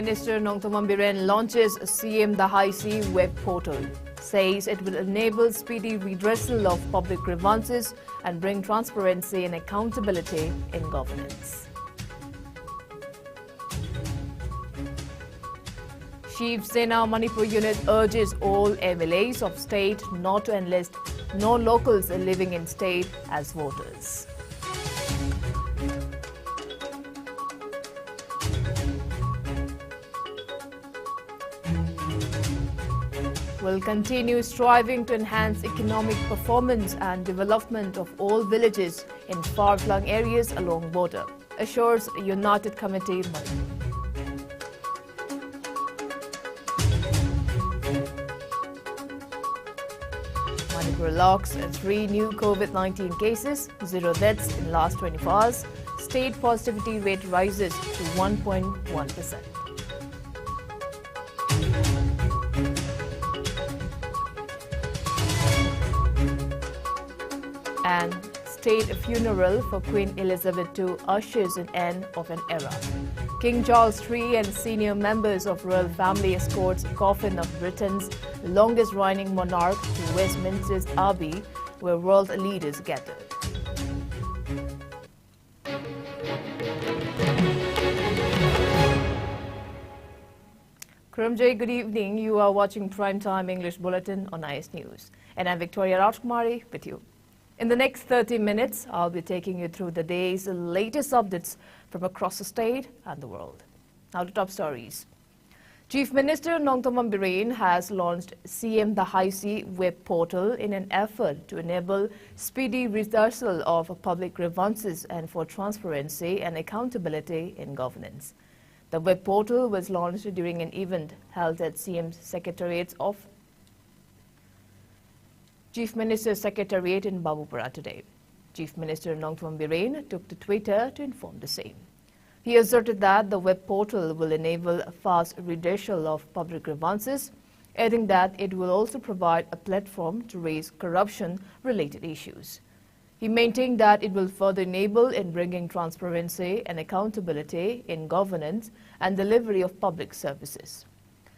Minister Nongthombam Biren launches CM the High Sea web portal. Says it will enable speedy redressal of public grievances and bring transparency and accountability in governance. Chief Sena Manipur unit urges all MLAs of state not to enlist non-locals living in state as voters. Will continue striving to enhance economic performance and development of all villages in far-flung areas along border, assures United Committee Manipur. Manipur logs 3 new COVID-19 cases, 0 deaths in last 24 hours. State positivity rate rises to 1.1%. And state funeral for Queen Elizabeth II ushers an end of an era. King Charles III and senior members of royal family escorts coffin of Britain's longest reigning monarch to Westminster's Abbey, where world leaders gathered. Kurumjay, good evening. You are watching Primetime English Bulletin on IS News. And I'm Victoria RAJKUMARI with you. In the next 30 minutes, I'll be taking you through the day's latest updates from across the state and the world. Now to top stories. Chief Minister Nongthombam Biren has launched CM the High Sea web portal in an effort to enable speedy redressal of public grievances and for transparency and accountability in governance. The web portal was launched during an event held at CM's Secretariat's office. Chief Minister's Secretariat in Babupura today. Chief Minister Nongthombam Biren took to Twitter to inform the same. He asserted that the web portal will enable a fast redressal of public grievances, adding that it will also provide a platform to raise corruption-related issues. He maintained that it will further enable in bringing transparency and accountability in governance and delivery of public services.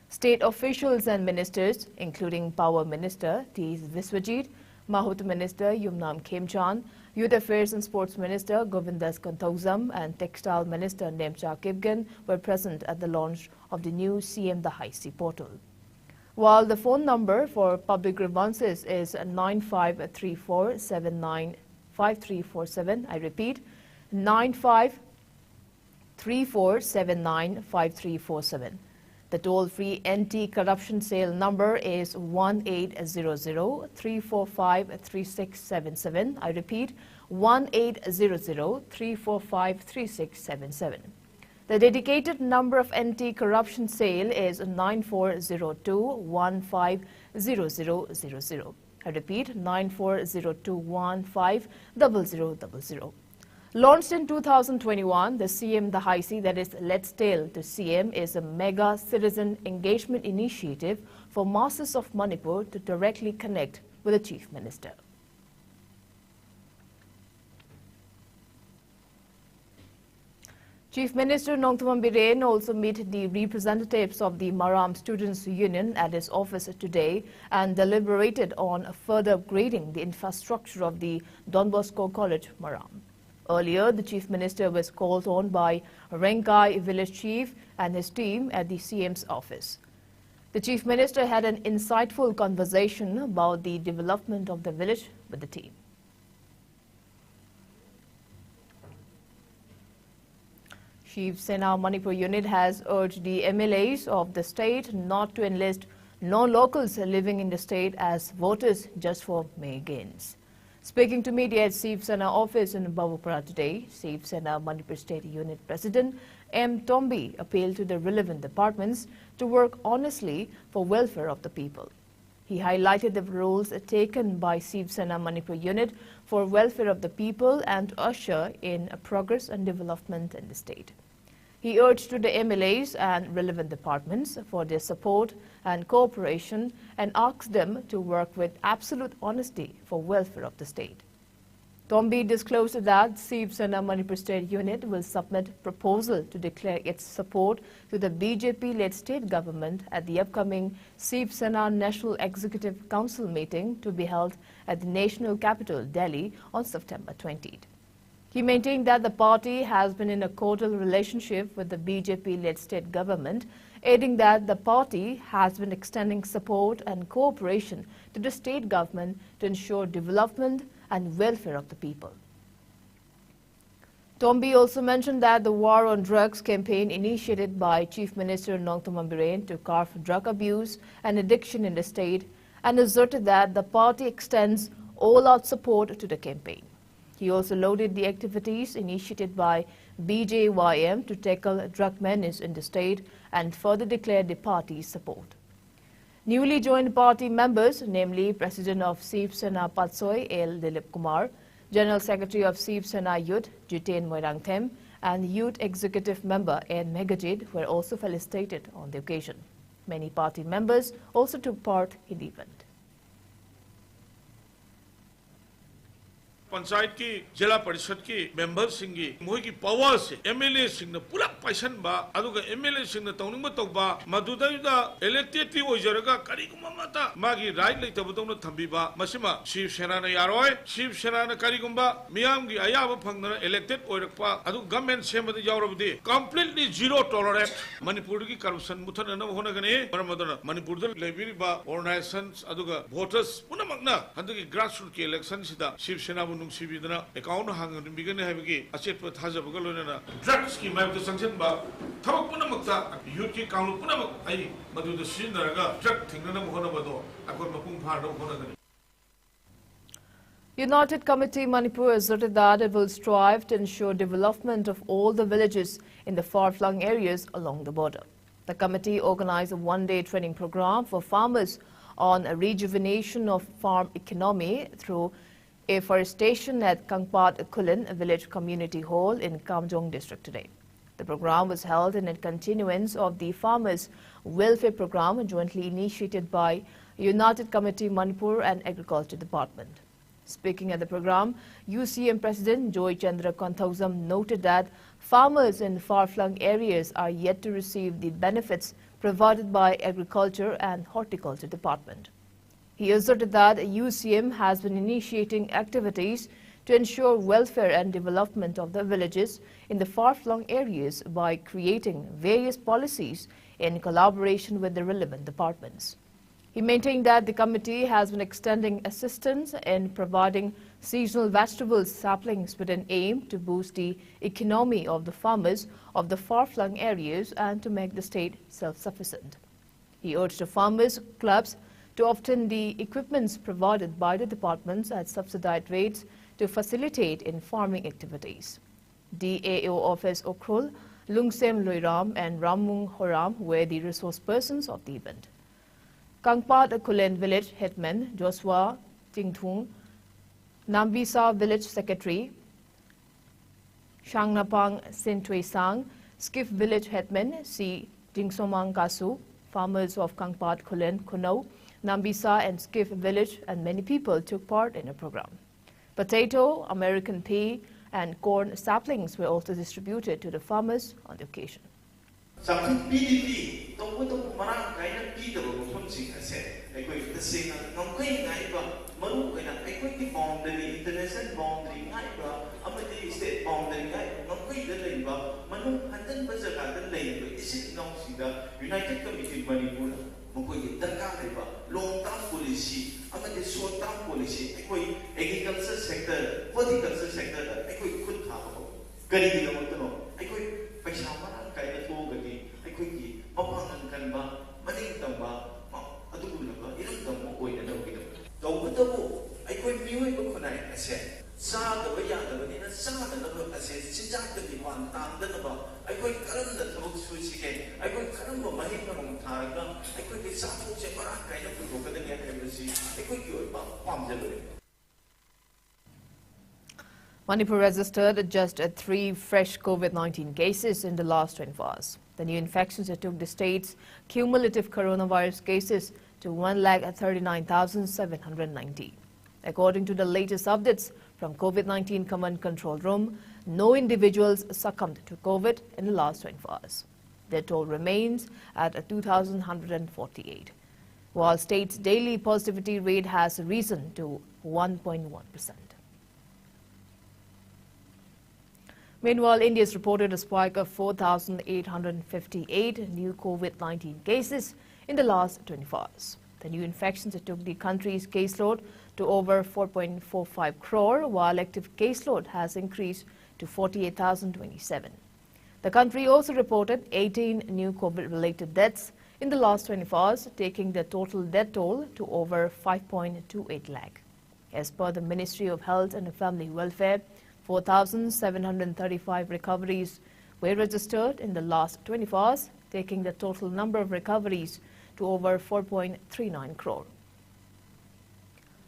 State officials and ministers, including Power Minister T. Viswajit, Mahut Minister Yumnam Khemchan, Youth Affairs and Sports Minister Govindas Kanthozam and Textile Minister Nemcha Kibgan were present at the launch of the new CM the High Sea portal. While the phone number for public grievances is 9534795347, I repeat, 9534795347. The toll-free anti-corruption cell number is 1800-345-3677. I repeat, 1800-345-3677. The dedicated number of anti-corruption cell is 9402-150000. I repeat, 9402-150000. Launched in 2021, the CM the High Sea, that is Let's Tell to CM, is a mega citizen engagement initiative for masses of Manipur to directly connect with the Chief Minister. Chief Minister Nongthombam Biren also met the representatives of the Maram Students' Union at his office today and deliberated on further upgrading the infrastructure of the Don Bosco College, Maram. Earlier, the Chief Minister was called on by Renkai village chief and his team at the CM's office. The Chief Minister had an insightful conversation about the development of the village with the team. Chief Sena Manipur unit has urged the MLAs of the state not to enlist non-locals living in the state as voters just for May gains. Speaking to media at Chief Sena office in Babupura today, Chief Sena Manipur State Unit President M. Tombi appealed to the relevant departments to work honestly for welfare of the people. He highlighted the roles taken by Chief Sena Manipur Unit for welfare of the people and to usher in progress and development in the state. He urged to the MLAs and relevant departments for their support and cooperation and asked them to work with absolute honesty for welfare of the state. Tombi disclosed that Sept Manipur State Unit will submit proposal to declare its support to the BJP-led state government at the upcoming Sept National Executive Council meeting to be held at the national capital, Delhi, on September 20th. He maintained that the party has been in a cordial relationship with the BJP-led state government, adding that the party has been extending support and cooperation to the state government to ensure development and welfare of the people. Tombi also mentioned that the War on Drugs campaign initiated by Chief Minister Nongthombam Biren to curb drug abuse and addiction in the state and asserted that the party extends all-out support to the campaign. He also lauded the activities initiated by BJYM to tackle drug menace in the state and further declared the party's support. Newly joined party members, namely President of Sept Patsoy L. Dilip Kumar, General Secretary of Sept Youth Jiten Moirangthem, and Youth Executive Member N. Megajid were also felicitated on the occasion. Many party members also took part in the event. Panchayat की जिला परिषद की member सिंगी मोई की power से MLA Singh पूरा passion बा अदुगा MLA Singh तौनिंग तौबा मधुदा इलेक्टेड की ओइजरगा करिगुमा मता मागी राइट लेतबदौन थंबीबा मसिमा शिवसेना ने यारोय शिवसेना ने करिगुमा मियाम की अयाब फंगना इलेक्टेड ओइरकपा अदु गवर्नमेंट सेमदि यावरबदि कंप्लीटली जीरो टॉलरेट मणिपुर की करप्शन मुथन न होनगने परमदन मणिपुर द लेबिरिबा ऑर्गेनाइजेशंस अदुगा वोटर्स पुनमकना हंदगी ग्रासरूट की इलेक्शन सिदा शिवसेना नुंसीबिदना अकाउंट हांगबिगने हाबिगी अचेतप थाजबगा लोनना ड्रग्स की माइब संगसनबा थबक पुनमकता यूथ की काउंट पुनमक आई मधुद सिनरगा ड्रग थिंगना होनबदो अकोर मपुंग फारदो होनगनी. United Committee Manipur asserted that it will strive to ensure development of all the villages in the far-flung areas along the border. The committee organized a one-day training program for farmers on a rejuvenation of farm economy through afforestation at Kangpat Kulin Village Community Hall in Kamjong District today. The program was held in a continuance of the Farmers Welfare Program jointly initiated by United Committee Manipur and Agriculture Department. Speaking at the program, UCM President Joy Chandra Konthausam noted that farmers in far-flung areas are yet to receive the benefits provided by Agriculture and Horticulture Department. He asserted that UCM has been initiating activities to ensure welfare and development of the villages in the far-flung areas by creating various policies in collaboration with the relevant departments. He maintained that the committee has been extending assistance in providing seasonal vegetables saplings with an aim to boost the economy of the farmers of the far-flung areas and to make the state self-sufficient. He urged the farmers' clubs to obtain the equipments provided by the departments at subsidized rates to facilitate in farming activities. DAO Office Okrul, Lungsem Loiram and Ramung Horam were the resource persons of the event. Kangpat Kulen Village Headman Joshua Tingthung, Nambisa Village Secretary Shangnapang Sintwe Sang, Skiff Village Headman C. Jingsomang Kasu, farmers of Kangpat Kulen Kunau, Nambisa and Skiff Village and many people took part in the program. Potato, American pea and corn saplings were also distributed to the farmers on the occasion. United Committee Manipur long-term policy, short-term policy, agriculture sector, horticulture sector, could Manipur registered just 3 fresh COVID-19 cases in the last 24 hours. The new infections took the state's cumulative coronavirus cases to 1,39,790. According to the latest updates From COVID-19 Command Control Room, no individuals succumbed to COVID in the last 24 hours. Their toll remains at 2,148, while state's daily positivity rate has risen to 1.1%. Meanwhile, India has reported a spike of 4,858 new COVID-19 cases in the last 24 hours. The new infections took the country's caseload to over 4.45 crore, while active caseload has increased to 48,027. The country also reported 18 new COVID-related deaths in the last 24 hours, taking the total death toll to over 5.28 lakh. As per the Ministry of Health and Family Welfare, 4,735 recoveries were registered in the last 24 hours, taking the total number of recoveries to over 4.39 crore.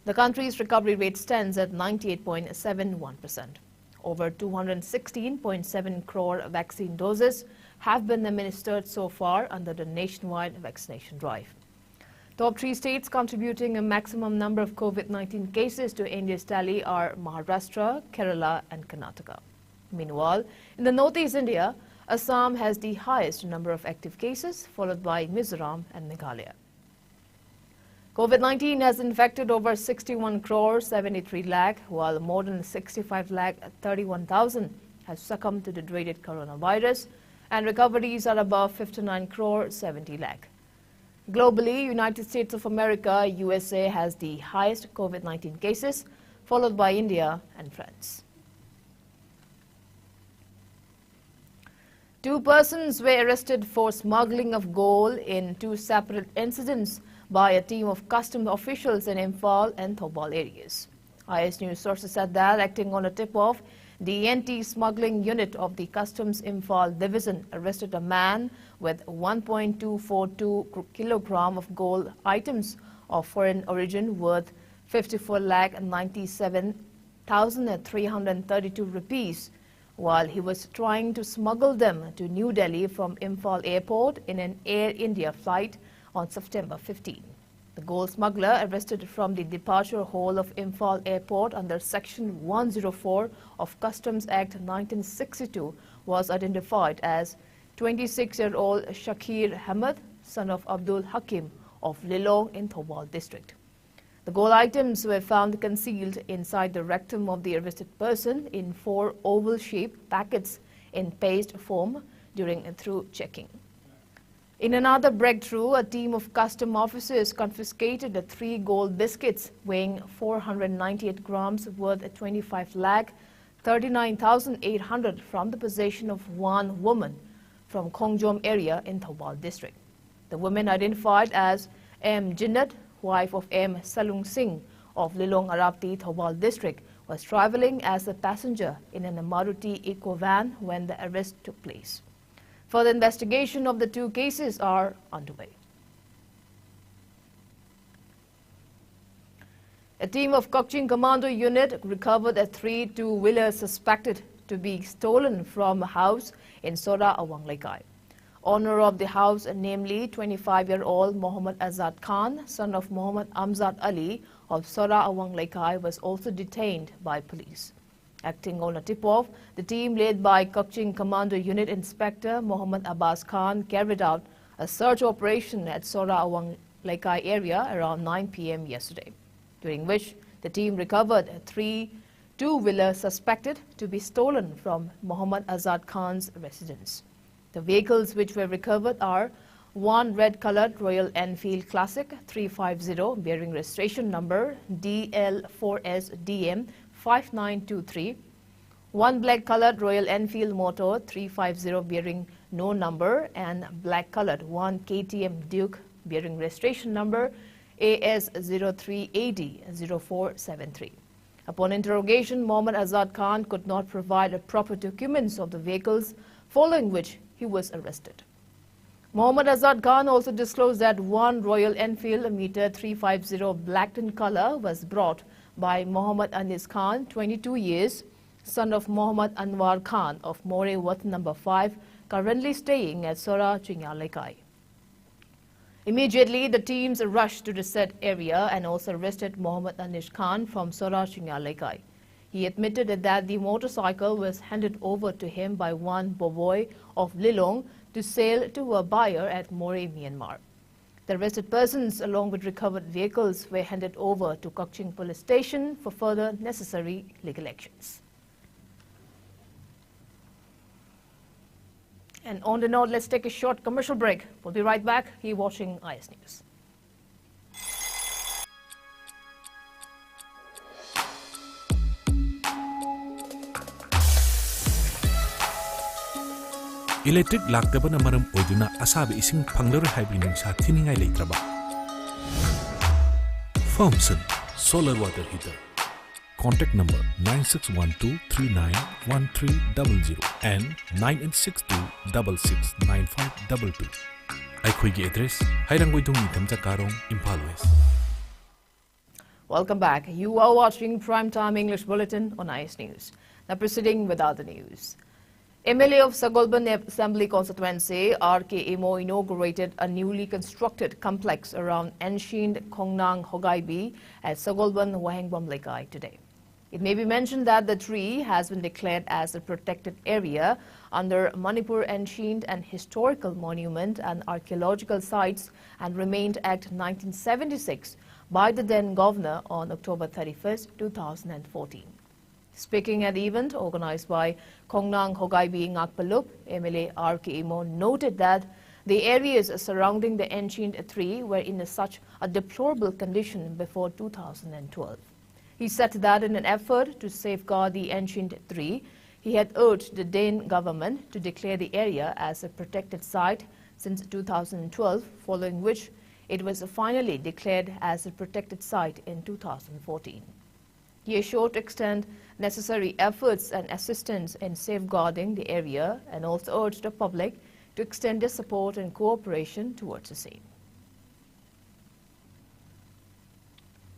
The country's recovery rate stands at 98.71%. Over 216.7 crore vaccine doses have been administered so far under the nationwide vaccination drive. Top 3 states contributing a maximum number of COVID-19 cases to India's tally are Maharashtra, Kerala and Karnataka. Meanwhile, in the northeast India, Assam has the highest number of active cases, followed by Mizoram and Meghalaya. COVID-19 has infected over 61 crore 73 lakh, while more than 65 lakh 31,000 have succumbed to the dreaded coronavirus, and recoveries are above 59 crore 70 lakh. Globally, United States of America, USA has the highest COVID-19 cases, followed by India and France. 2 persons were arrested for smuggling of gold in 2 separate incidents by a team of custom officials in Imphal and Thoubal areas. IS News sources said that, acting on a tip-off, the anti-smuggling unit of the Customs Imphal Division arrested a man with 1.242 kilogram of gold items of foreign origin worth 54,97,332 rupees, while he was trying to smuggle them to New Delhi from Imphal Airport in an Air India flight on September 15. The gold smuggler, arrested from the departure hall of Imphal Airport under Section 104 of Customs Act 1962, was identified as 26-year-old Shakir Hamad, son of Abdul Hakim of Lilong in Thoubal district. The gold items were found concealed inside the rectum of the arrested person in 4 oval-shaped packets in paste foam during a through checking. In another breakthrough, a team of custom officers confiscated the 3 gold biscuits weighing 498 grams worth 25 lakh 39,800 from the possession of one woman from Khongjom area in Thoubal district. The woman, identified as M. Jinnat, wife of M. Salung Singh of Lilong Arapti, Thoubal district, was traveling as a passenger in an Maruti Eco van when the arrest took place. Further investigation of the 2 cases are underway. A team of Kokching Commando Unit recovered a 3 two-wheelers suspected to be stolen from a house in Sora Awang Lekai. Owner of the house, namely 25-year-old Mohammad Azad Khan, son of Mohammad Amzad Ali of Sora Awang Lekai, was also detained by police. Acting on a tip-off, the team led by Kokching Commando Unit Inspector Mohammad Abbas Khan carried out a search operation at Sora Awang Lekai area around 9 p.m. yesterday, during which the team recovered 3 two-wheelers suspected to be stolen from Mohammad Azad Khan's residence. The vehicles which were recovered are 1 red-colored Royal Enfield Classic 350 bearing registration number DL4SDM 5923, 1 black-colored Royal Enfield Motor 350 bearing no number, and black-colored 1 KTM Duke bearing registration number AS03AD0473. Upon interrogation, Mohammad Azad Khan could not provide proper documents of the vehicles, following which he was arrested. Mohammad Azad Khan also disclosed that 1 Royal Enfield Meter 350 black in color was brought by Mohammad Anis Khan, 22 years, son of Mohammad Anwar Khan of More Wat No. 5, currently staying at Sora Chingyalekai. Immediately, the teams rushed to the said area and also arrested Mohammad Anish Khan from Sora Chingyalekai. He admitted that the motorcycle was handed over to him by one Boboy of Lilong to sell to a buyer at More, Myanmar. The arrested persons, along with recovered vehicles, were handed over to Kokching Police Station for further necessary legal actions. And on the note, let's take a short commercial break. We'll be right back. You're watching IS News. Electric laktabana maram oiduna asabi ising phanglaro haibini sa thiningai leitraba. Thompson Solar Water Heater. Contact number 9612391300 and 9862669522. Aikhoigi address Hairangwaidung Nitamcha Karong, Impal West. Welcome back. You are watching Primetime English Bulletin on IS News. Now proceeding with other news. MLA of Sagolban Assembly Constituency, R.K. Imo, inaugurated a newly constructed complex around ancient Kongnang Hogaibi at Sagolban Wahengbam Lekai today. It may be mentioned that the tree has been declared as a protected area under Manipur Ancient and Historical Monument and Archaeological Sites and remained Act 1976 by the then Governor on October 31, 2014. Speaking at the event organized by Kongnang Hogaibi Ngakpalup, MLA R.K. Imo noted that the areas surrounding the ancient tree were in such a deplorable condition before 2012. He said that in an effort to safeguard the ancient tree, he had urged the Dane government to declare the area as a protected site since 2012, following which it was finally declared as a protected site in 2014. He assured to extend necessary efforts and assistance in safeguarding the area and also urged the public to extend their support and cooperation towards the same.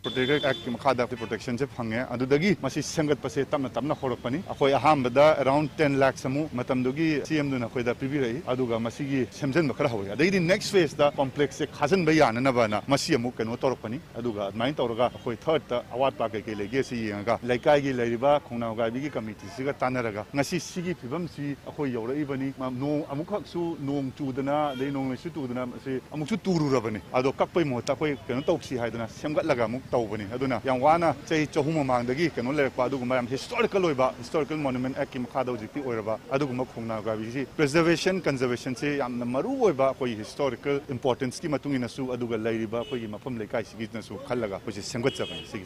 Protected Act ki makha da protection je phange adudagi masi sangat pase tamna tamna khorakpani akhoi ahambada around 10 lakh samu matamdugi CM duna khoi da pibirai aduga masigi semjen khara hawi adai next phase da complex se khajan ba yana na bana masi amu keno torpani aduga main tawraga akhoi third ta awat pa ke lege si yanga laikai gi leiriba khongna ga bi gi committee siga tanaraga ngasi sigi phibam si akhoi yaurai bani no amukha su nong chudana dei nong su tudana se amuksu tururabani ado kakpai mota khoi keno tawksi haidana semgat laga muk tawbani aduna yang wana chei chahuma mangdagi keno lerekpa aduguma yam historical oiba historical monument act ki makha da jikti oiraba aduguma khongna ga bi si preservation conservation se yamna maru oiba koi historical importance ki matungina su aduga leiriba koi gi mafam lekai sigi na su khallaga koi sengot chabai sigi.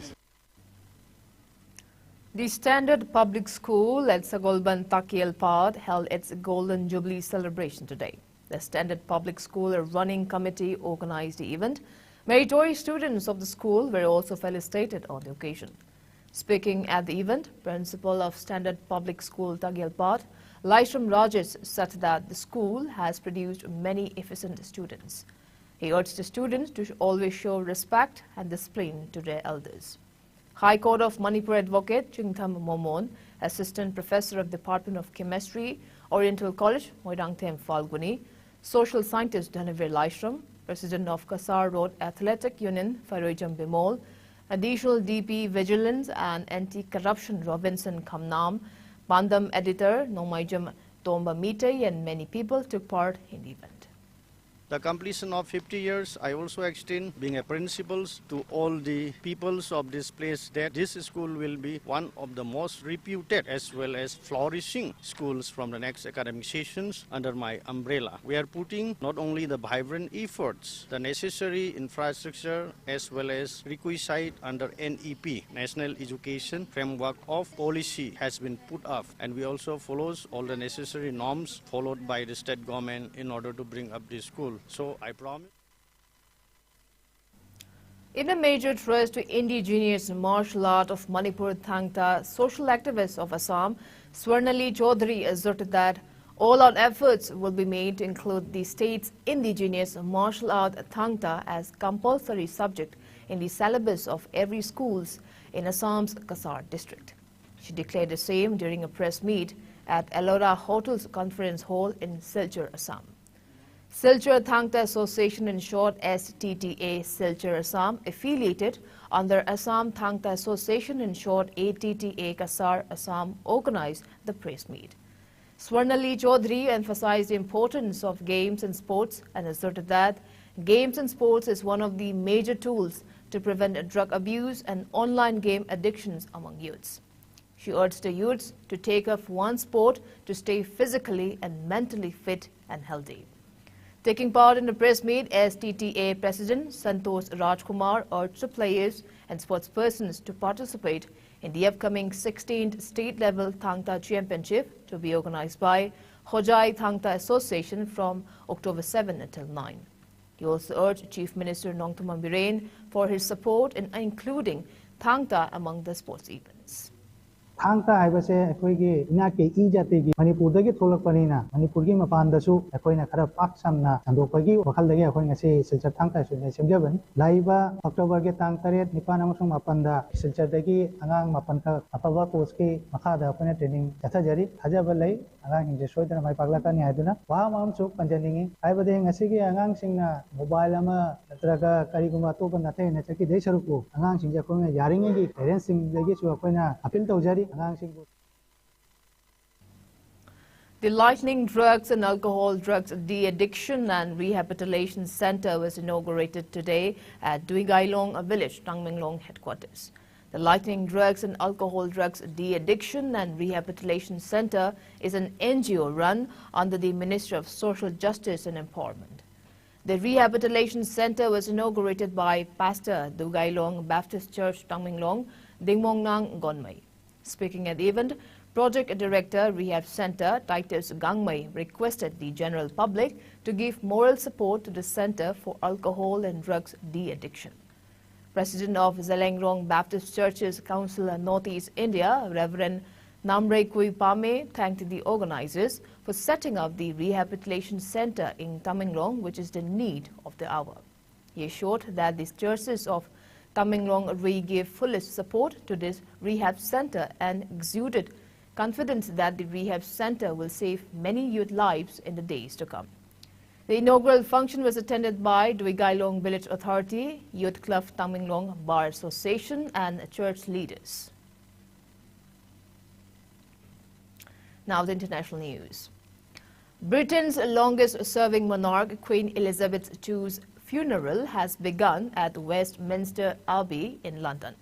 The Standard Public School at Sagolban Takielpad held its Golden Jubilee celebration today. The Standard Public School running committee organized the event. Meritorious students of the school were also felicitated on the occasion. Speaking at the event, Principal of Standard Public School Takielpad, Laishram Rajesh, said that the school has produced many efficient students. He urged the students to always show respect and discipline to their elders. High Court of Manipur Advocate Chingtham Momon, Assistant Professor of Department of Chemistry, Oriental College, Moirangthem Falguni, Social Scientist Dhanavir Laishram, President of Kasar Road Athletic Union Faroijam Bimol, Additional DP Vigilance and Anti-Corruption Robinson Kamnam, Bandam Editor Nomaijam Tomba Mitei and many people took part in the event. The completion of 50 years, I also extend being a principal to all the peoples of this place that this school will be one of the most reputed as well as flourishing schools from the next academic sessions under my umbrella. We are putting not only the vibrant efforts, the necessary infrastructure as well as requisite under NEP, National Education Framework of Policy has been put up, and we also follows all the necessary norms followed by the state government in order to bring up this school. So I promise. In a major thrust to indigenous martial art of Manipur Thangta, social activist of Assam, Swarnali Chaudhary asserted that all-out efforts will be made to include the state's indigenous martial art Thangta as compulsory subject in the syllabus of every schools in Assam's Kasar district. She declared the same during a press meet at Ellora Hotel's conference hall in Silchar, Assam. Silchar Thangta Association, in short STTA Silchar Assam, affiliated under Assam Thangta Association, in short ATTA Kasar Assam, organized the press meet. Swarnali Chaudhary emphasized the importance of games and sports and asserted that games and sports is one of the major tools to prevent drug abuse and online game addictions among youths. She urged the youths to take up one sport to stay physically and mentally fit and healthy. Taking part in the press meet, STTA President Santosh RAJKUMARI urged the players and sportspersons to participate in the upcoming 16th state-level Thangta Championship to be organized by Hojai Thangta Association from October 7 until 9. He also urged Chief Minister Nongthaman Biren for his support in including Thangta among the sports events. Thangta haibase akoigi ingake ijategi manipurdagi tholakpanina manipurgi mapandasu akoina khara pak samna sandopagi wakhaldagi akoi ngasi silchar thangta sune semjaban laiba October ge tang 8 9 amasung mapanda silchardagi angang mapan ka apaba coach ki makhada apane training yathajari thajaba lai angang hinje soidana mai paglakani haiduna wa mamchu panjaningi haibade ngasi gi angang singna mobile ama natraga kariguma toba nathai na chaki dei saruku angang singja ko yaringi gi parents sing lagi su akoina appeal tawjari. The Lightning Drugs and Alcohol Drugs De-Addiction and Rehabilitation Center was inaugurated today at Duigailong Village, Tangmenglong headquarters. The Lightning Drugs and Alcohol Drugs De-Addiction and Rehabilitation Center is an NGO run under the Ministry of Social Justice and Empowerment. The Rehabilitation Center was inaugurated by Pastor Dugailong Baptist Church, Tangmenglong, Dingmongnang Gonmai. Speaking at the event, Project Director Rehab Center Titus Gangmai requested the general public to give moral support to the Center for Alcohol and Drugs De-Addiction. President of Zelengrong Baptist Churches Council Northeast India, Reverend Namre Kui Pame, thanked the organizers for setting up the Rehabilitation Center in Tamenglong, which is the need of the hour. He assured that the churches of Tamenglong gave fullest support to this rehab center and exuded confidence that the rehab center will save many youth lives in the days to come. The inaugural function was attended by Duigailong Village Authority, Youth Club Tamenglong Bar Association and church leaders. Now the international news. Britain's longest-serving monarch, Queen Elizabeth II's funeral has begun at Westminster Abbey in London.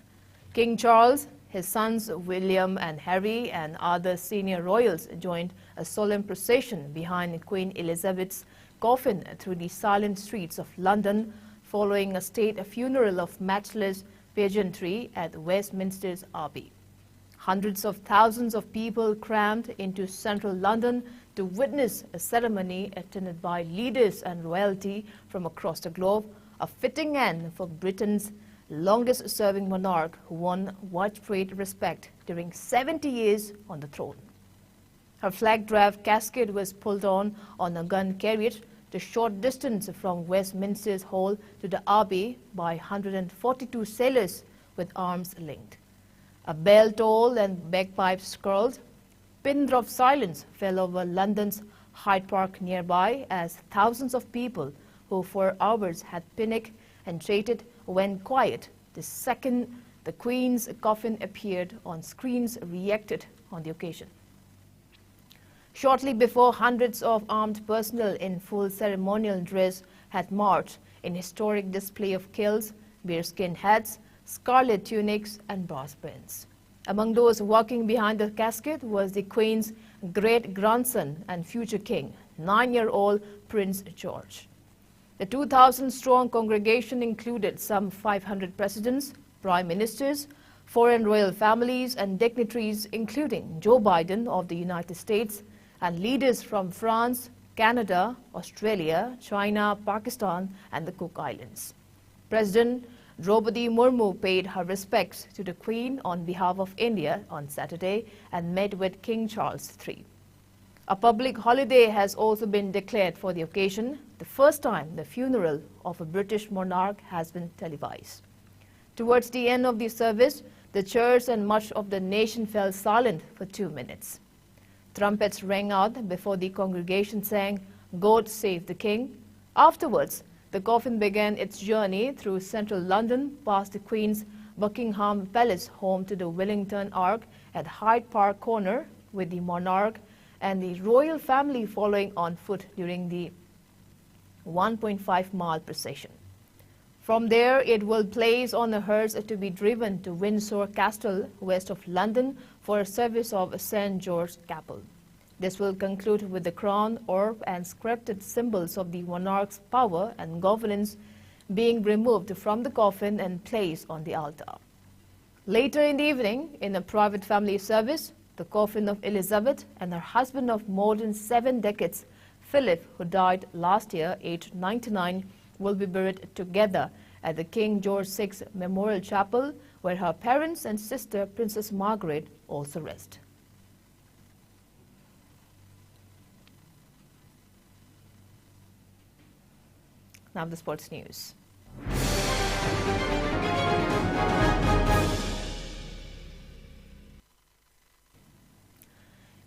King Charles, his sons William and Harry and other senior royals joined a solemn procession behind Queen Elizabeth's coffin through the silent streets of London following a state funeral of matchless pageantry at Westminster's Abbey. Hundreds of thousands of people crammed into central London to witness a ceremony attended by leaders and royalty from across the globe, a fitting end for Britain's longest-serving monarch who won widespread respect during 70 years on the throne. Her flag-draped casket was pulled on a gun carriage the short distance from Westminster's Hall to the Abbey by 142 sailors with arms linked. A bell tolled and bagpipes skirled. Pin drop silence fell over London's Hyde Park nearby as thousands of people who for hours had picnicked and traded went quiet the second the Queen's coffin appeared on screens reacted on the occasion. Shortly before, hundreds of armed personnel in full ceremonial dress had marched in historic display of kilts, bearskin hats, scarlet tunics and brass bands. Among those walking behind the casket was the Queen's great-grandson and future king, 9-year-old Prince George. The 2,000-strong congregation included some 500 presidents, prime ministers, foreign royal families and dignitaries including Joe Biden of the United States and leaders from France, Canada, Australia, China, Pakistan and the Cook Islands. President Draupadi Murmu paid her respects to the Queen on behalf of India on Saturday and met with King Charles III. A public holiday has also been declared for the occasion, the first time the funeral of a British monarch has been televised. Towards the end of the service, the church and much of the nation fell silent for 2 minutes. Trumpets rang out before the congregation sang, "God Save the King," Afterwards, the coffin began its journey through central London past the Queen's Buckingham Palace, home to the Wellington Arch at Hyde Park Corner, with the monarch and the royal family following on foot during the 1.5-mile procession. From there, it will place on a hearse to be driven to Windsor Castle, west of London, for a service of St. George's Chapel. This will conclude with the crown, orb and scripted symbols of the monarch's power and governance being removed from the coffin and placed on the altar. Later in the evening, in a private family service, the coffin of Elizabeth and her husband of more than 7 decades, Philip, who died last year, aged 99, will be buried together at the King George VI Memorial Chapel, where her parents and sister, Princess Margaret, also rest. Now the sports news.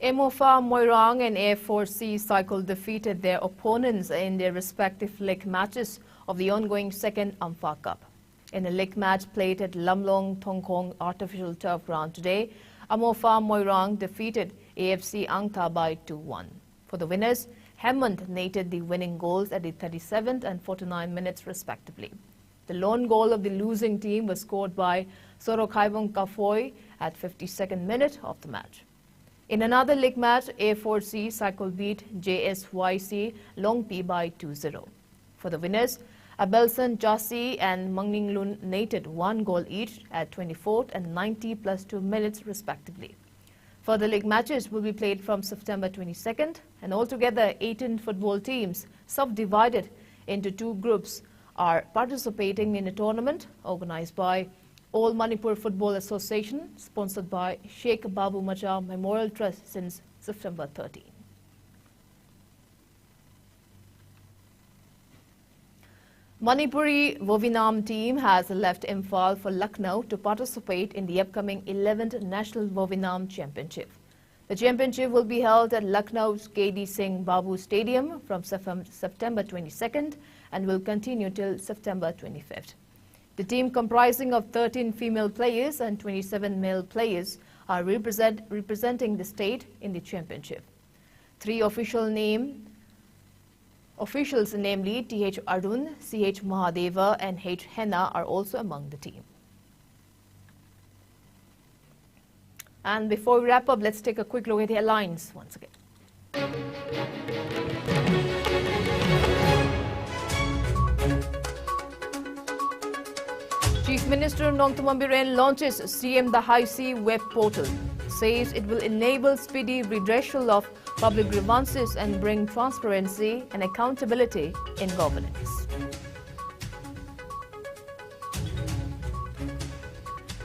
Emofa Moirang and A4C Cycle defeated their opponents in their respective league matches of the ongoing second Ampha Cup. In a league match played at Lamlong Tongkong Artificial Turf Ground today, Emofa Moirang defeated AFC Angtha by 2-1. For the winners, Hammond netted the winning goals at the 37th and 49th minutes respectively. The lone goal of the losing team was scored by Sorokhaibong Kafoy at 52nd minute of the match. In another league match, A4C Cycle beat JSYC Longpi by 2-0. For the winners, Abelson Jasi and Mangninglun netted 1 goal each at 24th and 90 plus 2 minutes respectively. Further league matches will be played from September 22nd, and altogether 18 football teams, subdivided into 2 groups, are participating in a tournament organized by All Manipur Football Association, sponsored by Sheikh Babu Macha Memorial Trust since September 13. Manipuri Vovinam team has left Imphal for Lucknow to participate in the upcoming 11th National Vovinam Championship. The championship will be held at Lucknow's KD Singh Babu Stadium from September 22nd and will continue till September 25th. The team, comprising of 13 female players and 27 male players, are representing the state in the championship. 3 officials, namely T.H. Arun, C.H. Mahadeva and H. Henna, are also among the team. And before we wrap up, let's take a quick look at the headlines once again. Chief Minister Nongthombam Biren launches CM the High Sea web portal, says it will enable speedy redressal of public grievances and bring transparency and accountability in governance.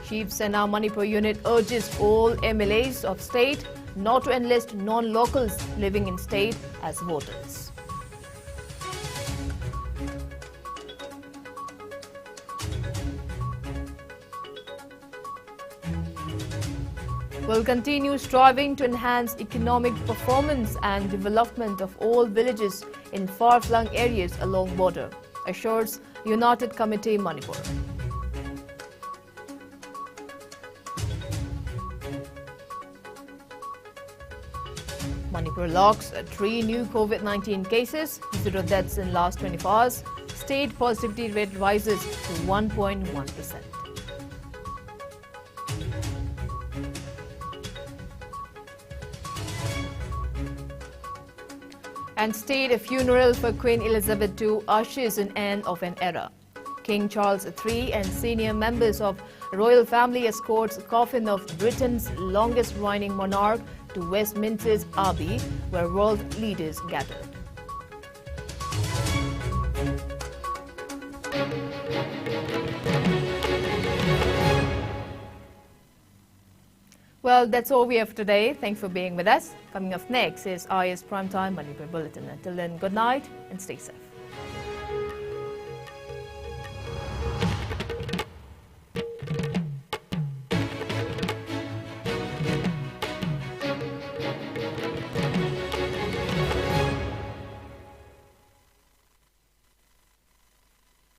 Chief Sena Manipur unit urges all MLAs of state not to enlist non-locals living in state as voters. Will continue striving to enhance economic performance and development of all villages in far-flung areas along border, assures United Committee Manipur. Manipur logs 3 new COVID-19 cases, 0 deaths in last 24 hours. State positivity rate rises to 1.1%. And state funeral for Queen Elizabeth II ushers an end of an era. King Charles III and senior members of royal family escorts coffin of Britain's longest reigning monarch to Westminster's Abbey, where world leaders gathered. Well, that's all we have today. Thanks for being with us. Coming up next is IS Primetime Manipur Bulletin. Until then, good night and stay safe.